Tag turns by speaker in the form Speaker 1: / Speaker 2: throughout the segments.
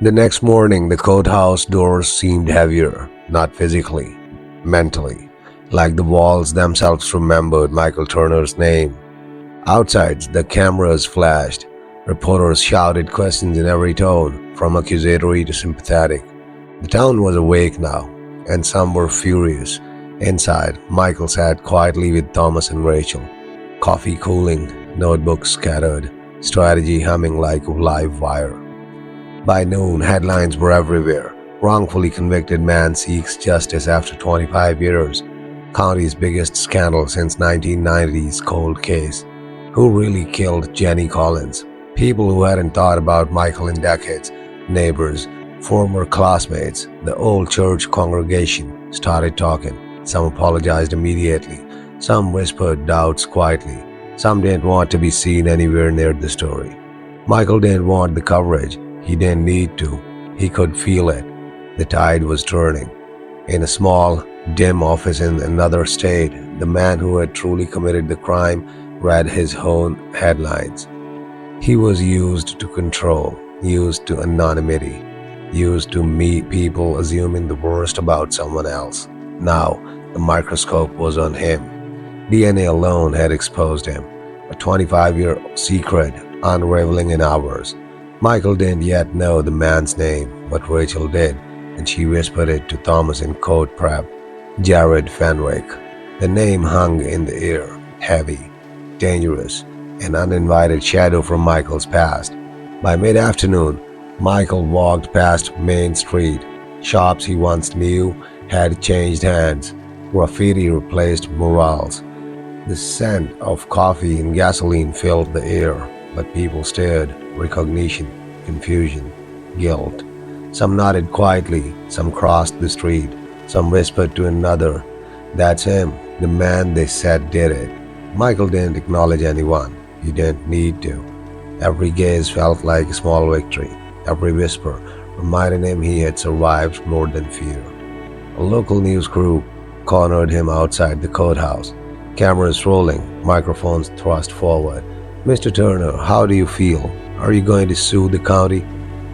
Speaker 1: The next morning, the courthouse doors seemed heavier, not physically, mentally, like the walls themselves remembered Michael Turner's name. Outside, the cameras flashed. Reporters shouted questions in every tone, from accusatory to sympathetic. The town was awake now, and some were furious. Inside, Michael sat quietly with Thomas and Rachel, coffee cooling, notebooks scattered, strategy humming like a live wire. By noon, headlines were everywhere. Wrongfully convicted man seeks justice after 25 years. County's biggest scandal since 1990's cold case. Who really killed Jenny Collins? People who hadn't thought about Michael in decades, neighbors, former classmates, the old church congregation started talking. Some apologized immediately. Some whispered doubts quietly. Some didn't want to be seen anywhere near the story. Michael didn't want the coverage. He didn't need to. He could feel it. The tide was turning. In a small, dim office in another state, the man who had truly committed the crime read his own headlines. He was used to control, used to anonymity, used to meet people assuming the worst about someone else. Now, the microscope was on him. DNA alone had exposed him. A 25-year secret unraveling in hours. Michael didn't yet know the man's name, but Rachel did, and she whispered it to Thomas in court prep. Jared Fenwick. The name hung in the air, heavy, dangerous, an uninvited shadow from Michael's past. By mid-afternoon, Michael walked past Main Street. Shops he once knew had changed hands. Graffiti replaced murals. The scent of coffee and gasoline filled the air, but people stared. Recognition, confusion, guilt. Some nodded quietly, some crossed the street, some whispered to another, "That's him, the man they said did it." Michael didn't acknowledge anyone. He didn't need to. Every gaze felt like a small victory. Every whisper reminded him he had survived more than fear. A local news crew cornered him outside the courthouse. Cameras rolling, microphones thrust forward. "Mr. Turner, how do you feel? Are you going to sue the county?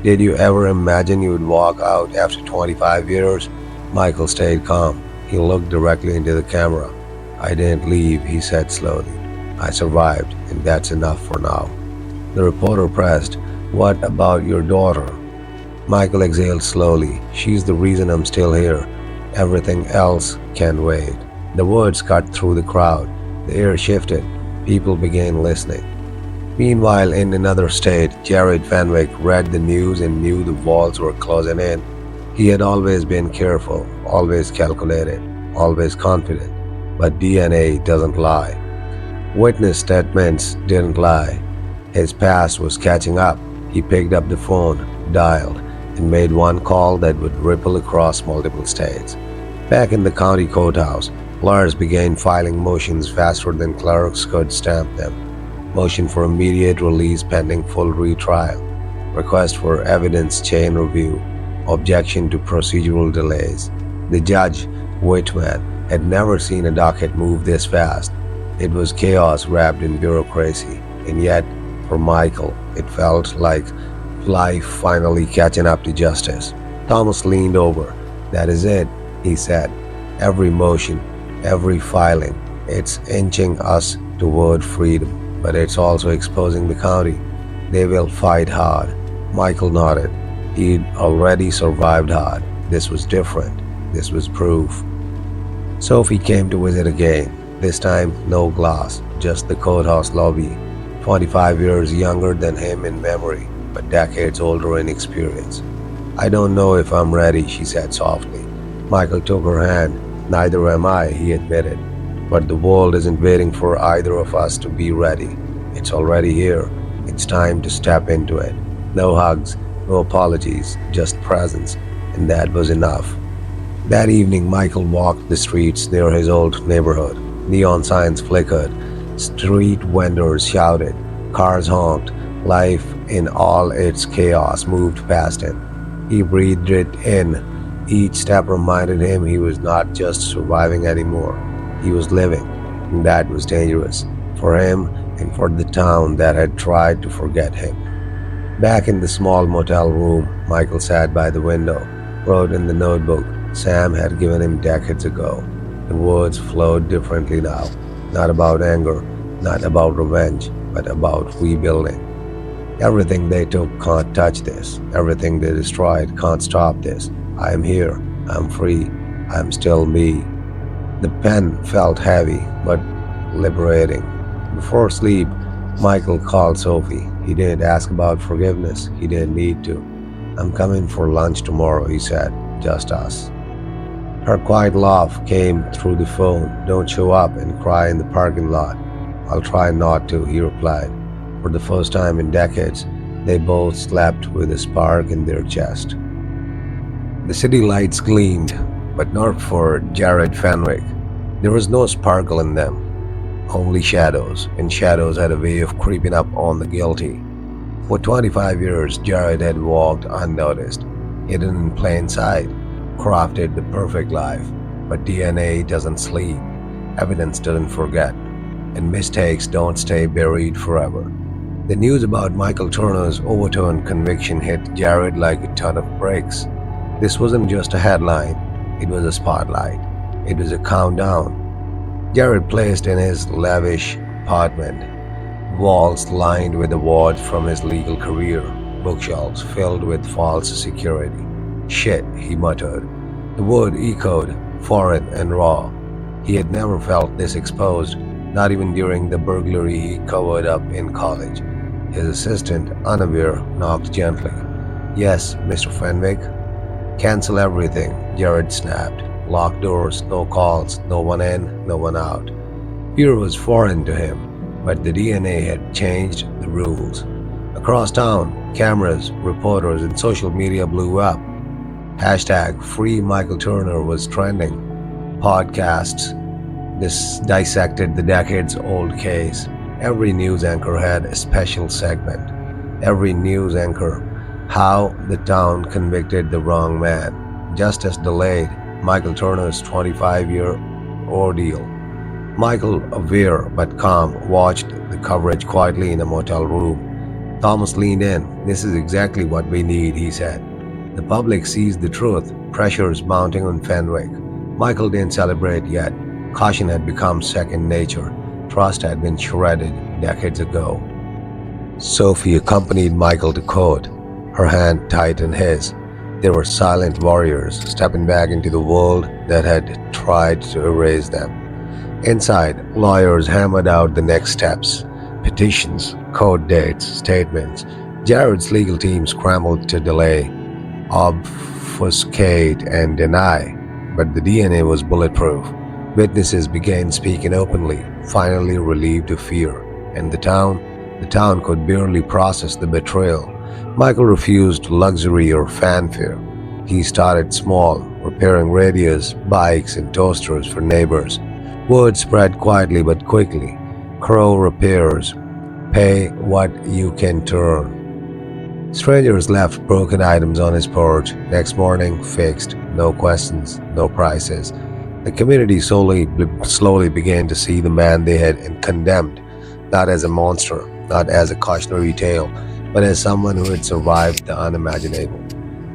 Speaker 1: Did you ever imagine you would walk out after 25 years? Michael stayed calm. He looked directly into the camera. "I didn't leave," he said slowly. "I survived, and that's enough for now." The reporter pressed, "What about your daughter?" Michael exhaled slowly. "She's the reason I'm still here. Everything else can wait." The words cut through the crowd. The air shifted. People began listening. Meanwhile, in another state, Jared Fenwick read the news and knew the walls were closing in. He had always been careful, always calculated, always confident. But DNA doesn't lie. Witness statements didn't lie. His past was catching up. He picked up the phone, dialed, and made one call that would ripple across multiple states. Back in the county courthouse, lawyers began filing motions faster than clerks could stamp them. Motion for immediate release pending full retrial. Request for evidence chain review. Objection to procedural delays. The judge, Whitman, had never seen a docket move this fast. It was chaos wrapped in bureaucracy, and yet, for Michael, it felt like life finally catching up to justice. Thomas leaned over. "That is it," he said. "Every motion, every filing, it's inching us toward freedom, but it's also exposing the county. They will fight hard." Michael nodded. He'd already survived hard. This was different. This was proof. Sophie came to visit again. This time, no glass, just the courthouse lobby. 25 years younger than him in memory, but decades older in experience. "I don't know if I'm ready," she said softly. Michael took her hand. "Neither am I," he admitted. "But the world isn't waiting for either of us to be ready. It's already here. It's time to step into it. No hugs, no apologies, just presence." And that was enough. That evening, Michael walked the streets near his old neighborhood. Neon signs flickered. Street vendors shouted. Cars honked. Life in all its chaos moved past him. He breathed it in. Each step reminded him he was not just surviving anymore. He was living, and that was dangerous, for him and for the town that had tried to forget him. Back in the small motel room, Michael sat by the window, wrote in the notebook Sam had given him decades ago. The words flowed differently now, not about anger, not about revenge, but about rebuilding. Everything they took can't touch this. Everything they destroyed can't stop this. I am here. I'm free. I'm still me. The pen felt heavy, but liberating. Before sleep, Michael called Sophie. He didn't ask about forgiveness. He didn't need to. I'm coming for lunch tomorrow, he said. Just us. Her quiet laugh came through the phone. Don't show up and cry in the parking lot. I'll try not to, he replied. For the first time in decades, they both slept with a spark in their chest. The city lights gleamed, but not for Jared Fenwick. There was no sparkle in them, only shadows, and shadows had a way of creeping up on the guilty. For 25 years, Jared had walked unnoticed, hidden in plain sight, crafted the perfect life. But DNA doesn't sleep, evidence doesn't forget, and mistakes don't stay buried forever. The news about Michael Turner's overturned conviction hit Jared like a ton of bricks. This wasn't just a headline, it was a spotlight. It was a countdown. Jared placed in his lavish apartment, walls lined with awards from his legal career, bookshelves filled with false security. Shit, he muttered. The word echoed, foreign and raw. He had never felt this exposed, not even during the burglary he covered up in college. His assistant, unaware, knocked gently. Yes, Mr. Fenwick? Cancel everything, Jared snapped. Locked doors, no calls, no one in, no one out. Fear was foreign to him, but the DNA had changed the rules. Across town, cameras, reporters, and social media blew up. Hashtag Free Michael Turner was trending. Podcasts dissected the decades-old case. Every news anchor had a special segment. Every news anchor, how the town convicted the wrong man. Justice delayed. Michael Turner's 25-year ordeal. Michael, aware but calm, watched the coverage quietly in a motel room. Thomas leaned in. This is exactly what we need, he said. The public sees the truth. Pressures mounting on Fenwick. Michael didn't celebrate yet. Caution had become second nature. Trust had been shredded decades ago. Sophie accompanied Michael to court, her hand tight in his. They were silent warriors, stepping back into the world that had tried to erase them. Inside, lawyers hammered out the next steps. Petitions, court dates, statements. Jared's legal team scrambled to delay, obfuscate, and deny. But the DNA was bulletproof. Witnesses began speaking openly, finally relieved of fear. And the town could barely process the betrayal. Michael refused luxury or fanfare. He started small, repairing radios, bikes, and toasters for neighbors. Word spread quietly but quickly. Crow repairs. Pay what you can turn. Strangers left broken items on his porch. Next morning, fixed. No questions, no prices. The community slowly began to see the man they had condemned, not as a monster, not as a cautionary tale, but as someone who had survived the unimaginable.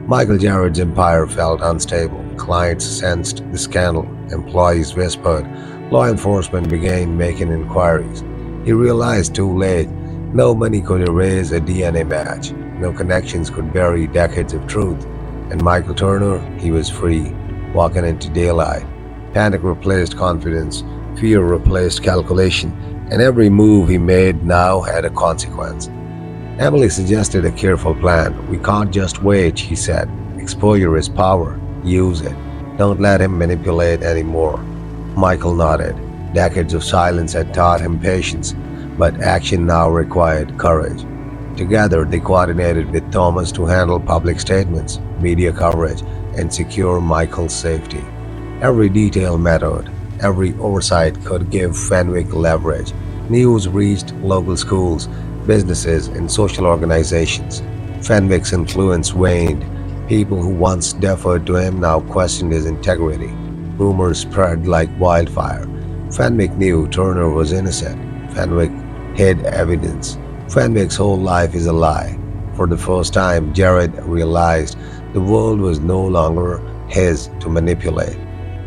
Speaker 1: Michael Jared's empire felt unstable. Clients sensed the scandal. Employees whispered. Law enforcement began making inquiries. He realized too late, no money could erase a DNA match. No connections could bury decades of truth. And Michael Turner, he was free, walking into daylight. Panic replaced confidence. Fear replaced calculation. And every move he made now had a consequence. Emily suggested a careful plan. We can't just wait, she said. Exposure is power. Use it. Don't let him manipulate anymore. Michael nodded. Decades of silence had taught him patience, but action now required courage. Together, they coordinated with Thomas to handle public statements, media coverage, and secure Michael's safety. Every detail mattered. Every oversight could give Fenwick leverage. News reached local schools, businesses, and social organizations. Fenwick's influence waned. People who once deferred to him now questioned his integrity. Rumors spread like wildfire. Fenwick knew Turner was innocent. Fenwick hid evidence. Fenwick's whole life is a lie. For the first time, Jared realized the world was no longer his to manipulate.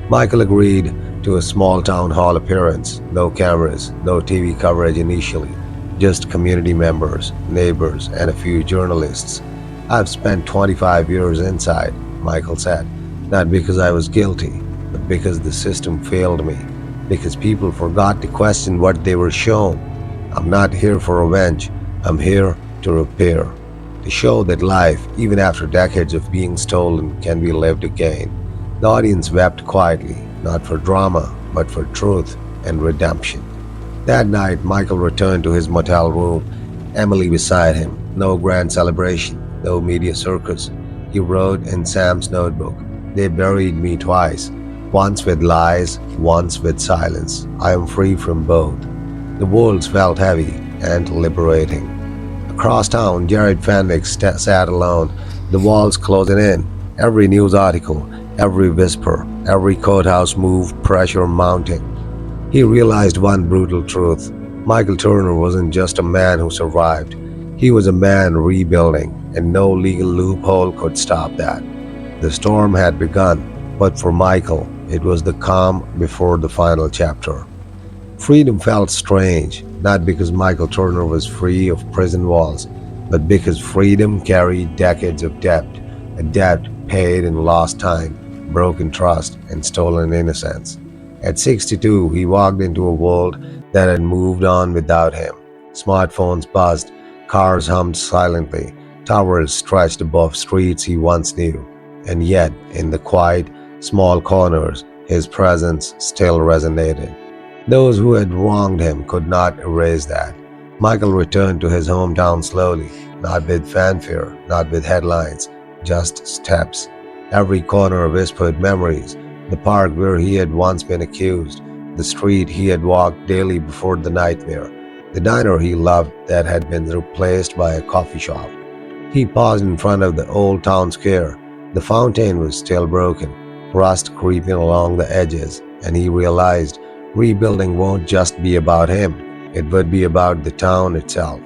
Speaker 1: Michael agreed to a small town hall appearance. No cameras, no TV coverage initially, just community members, neighbors, and a few journalists. I've spent 25 years inside, Michael said, not because I was guilty, but because the system failed me, because people forgot to question what they were shown. I'm not here for revenge, I'm here to repair, to show that life, even after decades of being stolen, can be lived again. The audience wept quietly, not for drama, but for truth and redemption. That night, Michael returned to his motel room, Emily beside him. No grand celebration, no media circus. He wrote in Sam's notebook, "They buried me twice, once with lies, once with silence. I am free from both." The walls felt heavy and liberating. Across town, Jared Fenwick sat alone, the walls closing in. Every news article, every whisper, every courthouse move, pressure mounting. He realized one brutal truth. Michael Turner wasn't just a man who survived. He was a man rebuilding, and no legal loophole could stop that. The storm had begun, but for Michael, it was the calm before the final chapter. Freedom felt strange, not because Michael Turner was free of prison walls, but because freedom carried decades of debt, a debt paid in lost time, broken trust, and stolen innocence. At 62, he walked into a world that had moved on without him. Smartphones buzzed, cars hummed silently, towers stretched above streets he once knew. And yet, in the quiet, small corners, his presence still resonated. Those who had wronged him could not erase that. Michael returned to his hometown slowly, not with fanfare, not with headlines, just steps. Every corner whispered memories, the park where he had once been accused, the street he had walked daily before the nightmare, the diner he loved that had been replaced by a coffee shop. He paused in front of the old town square. The fountain was still broken, rust creeping along the edges, and he realized rebuilding won't just be about him, it would be about the town itself.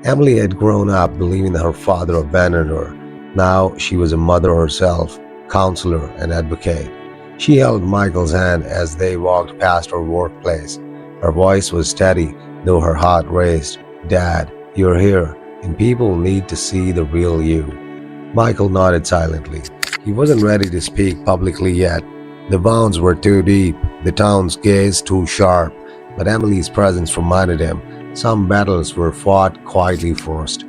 Speaker 1: Emily had grown up believing that her father abandoned her. Now she was a mother herself, counselor and advocate. She held Michael's hand as they walked past her workplace. Her voice was steady, though her heart raced. "Dad, you're here, and people need to see the real you." Michael nodded silently. He wasn't ready to speak publicly yet. The wounds were too deep, the town's gaze too sharp, but Emily's presence reminded him some battles were fought quietly first.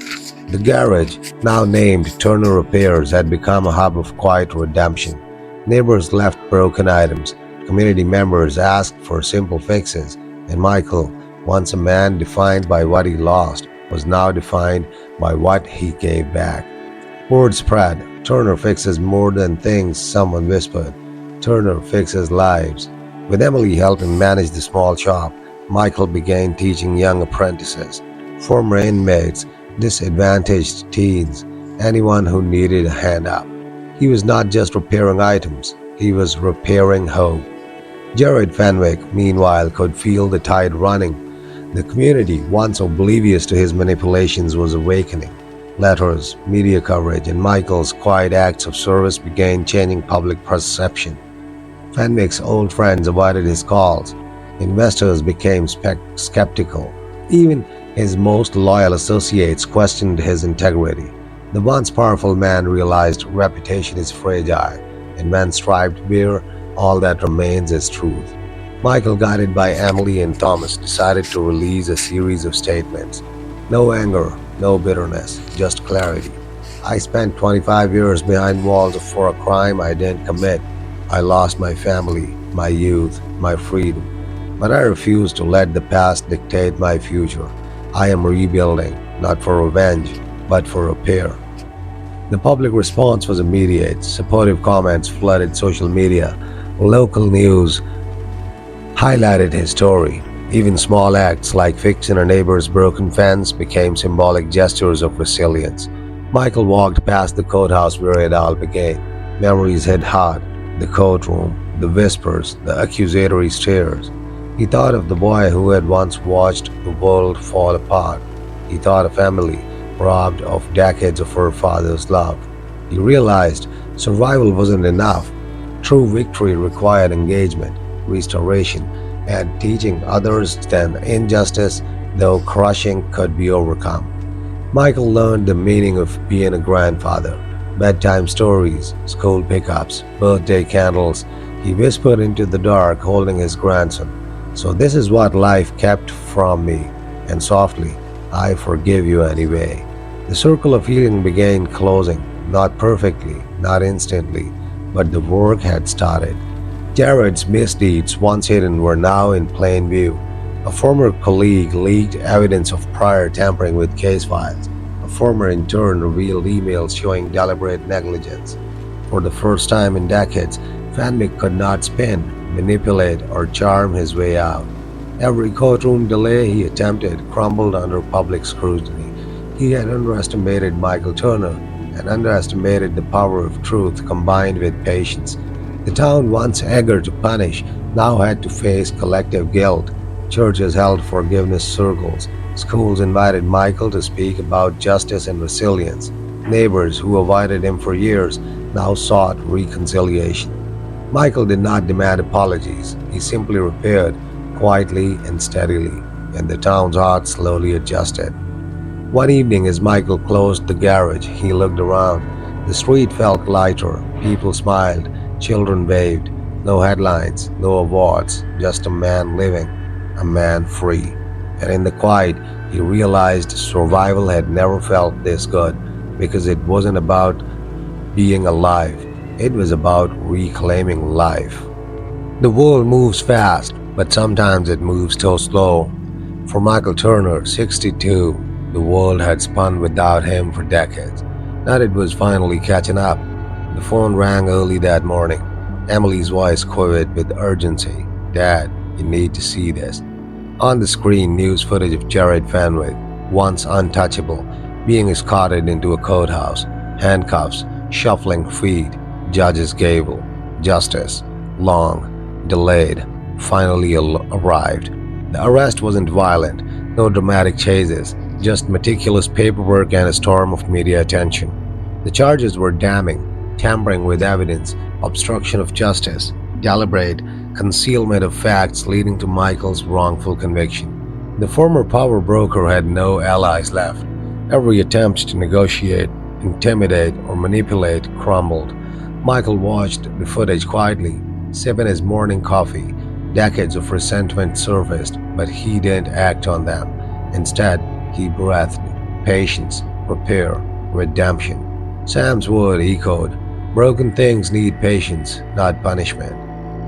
Speaker 1: The garage, now named Turner Repairs, had become a hub of quiet redemption. Neighbors left broken items, community members asked for simple fixes, and Michael, once a man defined by what he lost, was now defined by what he gave back. Word spread, "Turner fixes more than things," someone whispered. "Turner fixes lives." With Emily helping manage the small shop, Michael began teaching young apprentices, former inmates, disadvantaged teens, anyone who needed a hand up. He was not just repairing items, he was repairing hope. Jared Fenwick, meanwhile, could feel the tide running. The community, once oblivious to his manipulations, was awakening. Letters, media coverage, and Michael's quiet acts of service began changing public perception. Fenwick's old friends avoided his calls. Investors became skeptical. Even his most loyal associates questioned his integrity. The once powerful man realized reputation is fragile, and when striped bare, all that remains is truth. Michael, guided by Emily and Thomas, decided to release a series of statements. No anger, no bitterness, just clarity. "I spent 25 years behind walls for a crime I didn't commit. I lost my family, my youth, my freedom. But I refuse to let the past dictate my future. I am rebuilding, not for revenge, but for repair." The public response was immediate. Supportive comments flooded social media. Local news highlighted his story. Even small acts like fixing a neighbor's broken fence became symbolic gestures of resilience. Michael walked past the courthouse where it all began. Memories hit hard. The courtroom, the whispers, the accusatory stares. He thought of the boy who had once watched the world fall apart. He thought of Emily, robbed of decades of her father's love. He realized survival wasn't enough. True victory required engagement, restoration, and teaching others that injustice, though crushing, could be overcome. Michael learned the meaning of being a grandfather. Bedtime stories, school pickups, birthday candles. He whispered into the dark, holding his grandson. So, this is what life kept from me. And softly, I forgive you anyway. The circle of healing began closing, not perfectly, not instantly, but the work had started. Jared's misdeeds, once hidden, were now in plain view. A former colleague leaked evidence of prior tampering with case files. A former intern revealed emails showing deliberate negligence. For the first time in decades, Fenwick could not spin, manipulate, or charm his way out. Every courtroom delay he attempted crumbled under public scrutiny. He had underestimated Michael Turner and underestimated the power of truth combined with patience. The town, once eager to punish, now had to face collective guilt. Churches held forgiveness circles. Schools invited Michael to speak about justice and resilience. Neighbors who avoided him for years now sought reconciliation. Michael did not demand apologies. He simply repaired, quietly and steadily, and the town's heart slowly adjusted. One evening, as Michael closed the garage, he looked around. The street felt lighter. People smiled. Children waved. No headlines, no awards, just a man living, a man free. And in the quiet, he realized survival had never felt this good, because it wasn't about being alive. It was about reclaiming life. The world moves fast, but sometimes it moves so slow. For Michael Turner, 62, the world had spun without him for decades. Now it was finally catching up. The phone rang early that morning. Emily's voice quivered with urgency. "Dad, you need to see this." On the screen, news footage of Jared Fenwick, once untouchable, being escorted into a courthouse. Handcuffs, shuffling feet, judge's gavel. Justice, long, delayed, finally arrived. The arrest wasn't violent, no dramatic chases, just meticulous paperwork and a storm of media attention. The charges were damning: tampering with evidence, obstruction of justice, deliberate concealment of facts leading to Michael's wrongful conviction. The former power broker had no allies left. Every attempt to negotiate, intimidate, or manipulate crumbled. Michael watched the footage quietly, sipping his morning coffee. Decades of resentment surfaced, but he didn't act on them. Instead, he breathed: patience, repair, redemption. Sam's word echoed: broken things need patience, not punishment.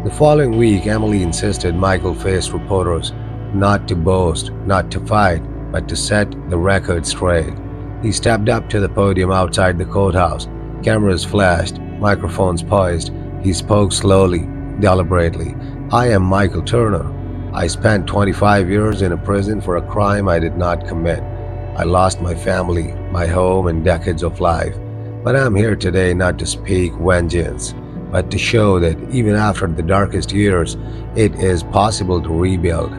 Speaker 1: The following week, Emily insisted Michael face reporters, not to boast, not to fight, but to set the record straight. He stepped up to the podium outside the courthouse. Cameras flashed, microphones poised. He spoke slowly, deliberately. "I am Michael Turner. I spent 25 years in a prison for a crime I did not commit. I lost my family, my home, and decades of life. But I'm here today not to speak vengeance, but to show that even after the darkest years, it is possible to rebuild."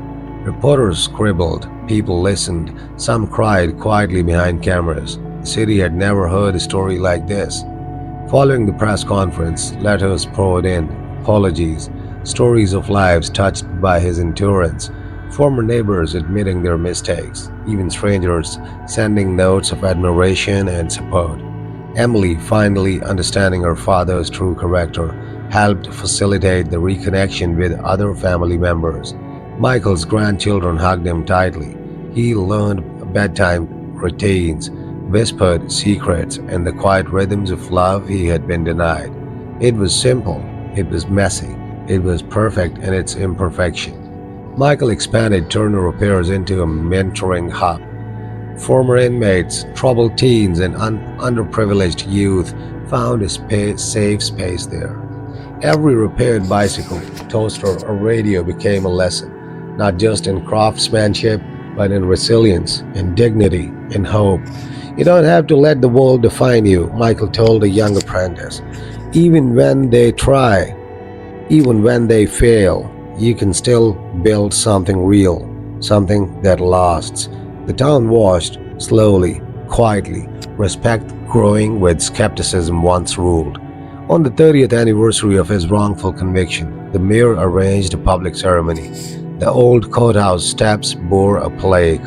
Speaker 1: Reporters scribbled, people listened, some cried quietly behind cameras. The city had never heard a story like this. Following the press conference, letters poured in, apologies, stories of lives touched by his endurance, former neighbors admitting their mistakes, even strangers sending notes of admiration and support. Emily, finally understanding her father's true character, helped facilitate the reconnection with other family members. Michael's grandchildren hugged him tightly. He learned bedtime routines, whispered secrets, and the quiet rhythms of love he had been denied. It was simple, it was messy, it was perfect in its imperfection. Michael expanded Turner Repairs into a mentoring hub. Former inmates, troubled teens, and underprivileged youth found a safe space there. Every repaired bicycle, toaster, or radio became a lesson, not just in craftsmanship, but in resilience, in dignity, in hope. "You don't have to let the world define you," Michael told a young apprentice. "Even when they try, even when they fail, you can still build something real, something that lasts." The town watched, slowly, quietly, respect growing with skepticism once ruled. On the 30th anniversary of his wrongful conviction, the mayor arranged a public ceremony. The old courthouse steps bore a plaque.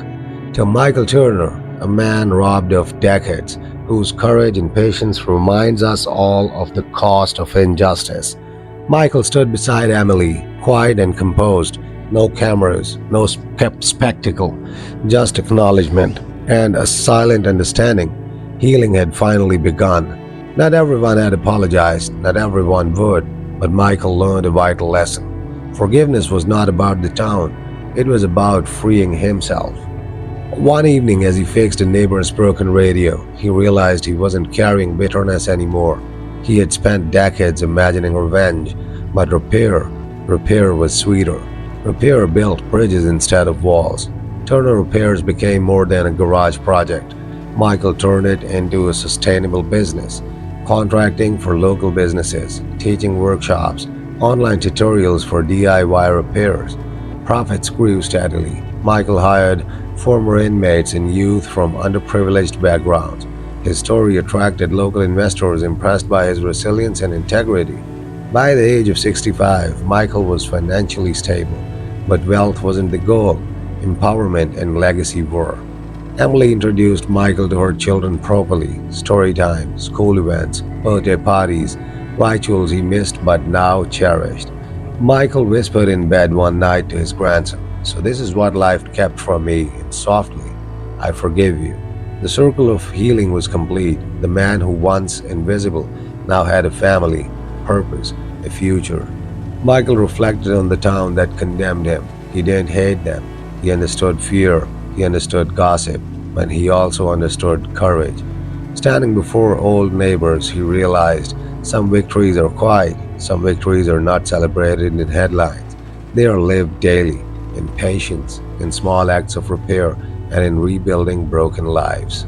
Speaker 1: To Michael Turner, a man robbed of decades, whose courage and patience reminds us all of the cost of injustice. Michael stood beside Emily, quiet and composed. No cameras, no spectacle, just acknowledgement and a silent understanding. Healing had finally begun. Not everyone had apologized, not everyone would, but Michael learned a vital lesson. Forgiveness was not about the town, it was about freeing himself. One evening, as he fixed a neighbor's broken radio, he realized he wasn't carrying bitterness anymore. He had spent decades imagining revenge, but repair was sweeter. Repair built bridges instead of walls. Turner Repairs became more than a garage project. Michael turned it into a sustainable business, contracting for local businesses, teaching workshops, online tutorials for DIY repairs. Profits grew steadily. Michael hired former inmates and youth from underprivileged backgrounds. His story attracted local investors impressed by his resilience and integrity. By the age of 65, Michael was financially stable, but wealth wasn't the goal. Empowerment and legacy were. Emily introduced Michael to her children properly: story time, school events, birthday parties, rituals he missed but now cherished. Michael whispered in bed one night to his grandson, "So this is what life kept from me," and softly, "I forgive you." The circle of healing was complete. The man who once invisible now had a family, purpose, a future. Michael reflected on the town that condemned him. He didn't hate them. He understood fear. He understood gossip. But he also understood courage. Standing before old neighbors, he realized some victories are quiet. Some victories are not celebrated in headlines. They are lived daily, in patience, in small acts of repair, and in rebuilding broken lives.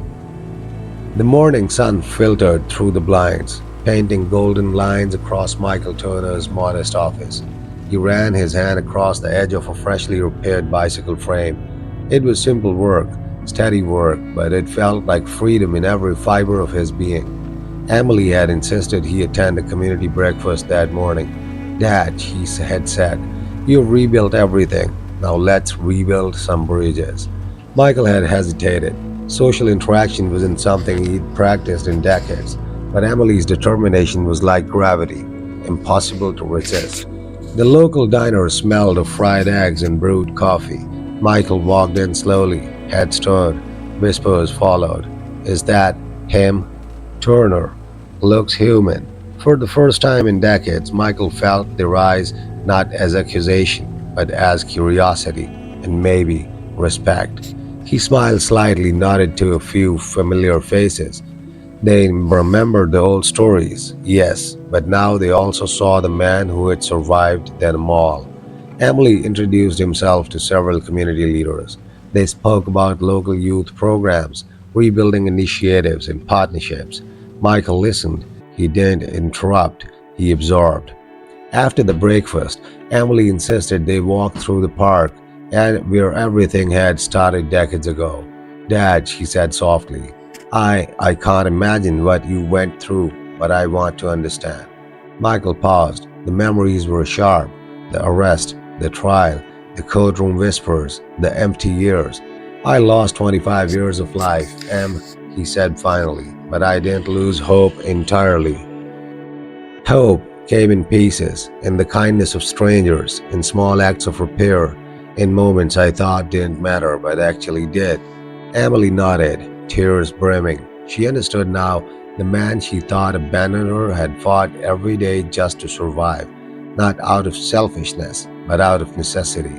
Speaker 1: The morning sun filtered through the blinds, painting golden lines across Michael Turner's modest office. He ran his hand across the edge of a freshly repaired bicycle frame. It was simple work, steady work, but it felt like freedom in every fiber of his being. Emily had insisted he attend a community breakfast that morning. "Dad," she had said, "you've rebuilt everything. Now let's rebuild some bridges." Michael had hesitated. Social interaction wasn't something he'd practiced in decades, but Emily's determination was like gravity, impossible to resist. The local diner smelled of fried eggs and brewed coffee. Michael walked in slowly, head turned. Whispers followed. "Is that him?" Turner looks human. For the first time in decades, Michael felt their eyes not as accusation, but as curiosity and maybe respect. He smiled slightly, nodded to a few familiar faces. They remembered the old stories, yes, but now they also saw the man who had survived them all. Emily introduced himself to several community leaders. They spoke about local youth programs, rebuilding initiatives, and partnerships. Michael listened. He didn't interrupt, he absorbed. After the breakfast, Emily insisted they walk through the park and where everything had started decades ago. "Dad," she said softly, I can't imagine what you went through, but I want to understand." Michael paused. The memories were sharp. The arrest, the trial, the courtroom whispers, the empty years. "I lost 25 years of life, Em," he said finally, "but I didn't lose hope entirely." Hope came in pieces, in the kindness of strangers, in small acts of repair, in moments I thought didn't matter but actually did. Emily nodded, tears brimming. She understood now. The man she thought abandoned her had fought every day just to survive, not out of selfishness, but out of necessity.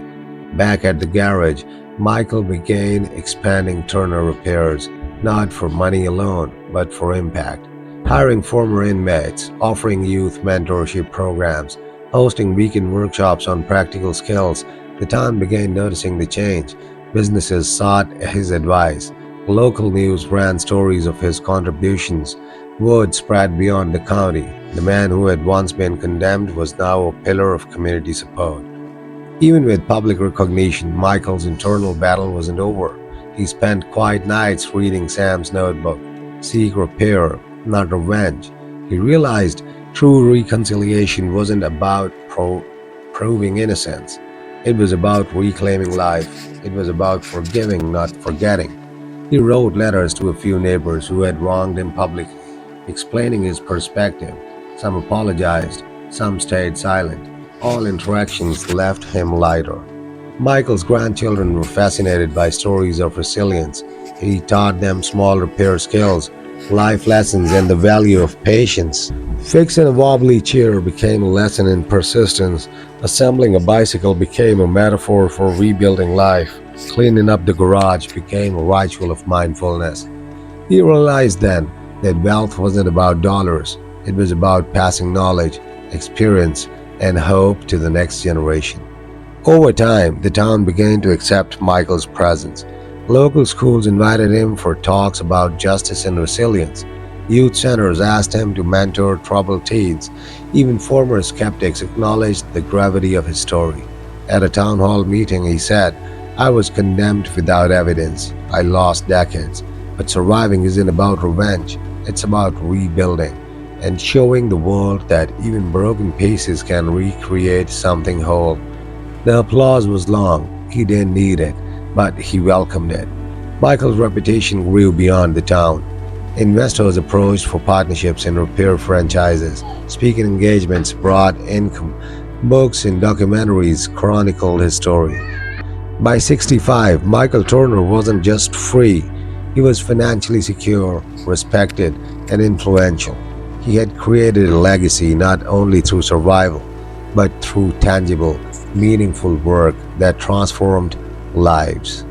Speaker 1: Back at the garage, Michael began expanding Turner Repairs, not for money alone, but for impact. Hiring former inmates, offering youth mentorship programs, hosting weekend workshops on practical skills, the town began noticing the change. Businesses sought his advice. Local news ran stories of his contributions. Word spread beyond the county. The man who had once been condemned was now a pillar of community support. Even with public recognition, Michael's internal battle wasn't over. He spent quiet nights reading Sam's notebook. Seek repair, not revenge. He realized true reconciliation wasn't about proving innocence. It was about reclaiming life. It was about forgiving, not forgetting. He wrote letters to a few neighbors who had wronged him publicly, explaining his perspective. Some apologized, some stayed silent. All interactions left him lighter. Michael's grandchildren were fascinated by stories of resilience. He taught them small repair skills, life lessons, and the value of patience. Fixing a wobbly chair became a lesson in persistence. Assembling a bicycle became a metaphor for rebuilding life. Cleaning up the garage became a ritual of mindfulness. He realized then that wealth wasn't about dollars, it was about passing knowledge, experience, and hope to the next generation. Over time, the town began to accept Michael's presence. Local schools invited him for talks about justice and resilience. Youth centers asked him to mentor troubled teens. Even former skeptics acknowledged the gravity of his story. At a town hall meeting, he said, "I was condemned without evidence. I lost decades. But surviving isn't about revenge, it's about rebuilding and showing the world that even broken pieces can recreate something whole." The applause was long. He didn't need it, but he welcomed it. Michael's reputation grew beyond the town. Investors approached for partnerships and repair franchises. Speaking engagements brought income. Books and documentaries chronicled his story. By 65, Michael Turner wasn't just free, he was financially secure, respected, and influential. He had created a legacy not only through survival, but through tangible, meaningful work that transformed lives.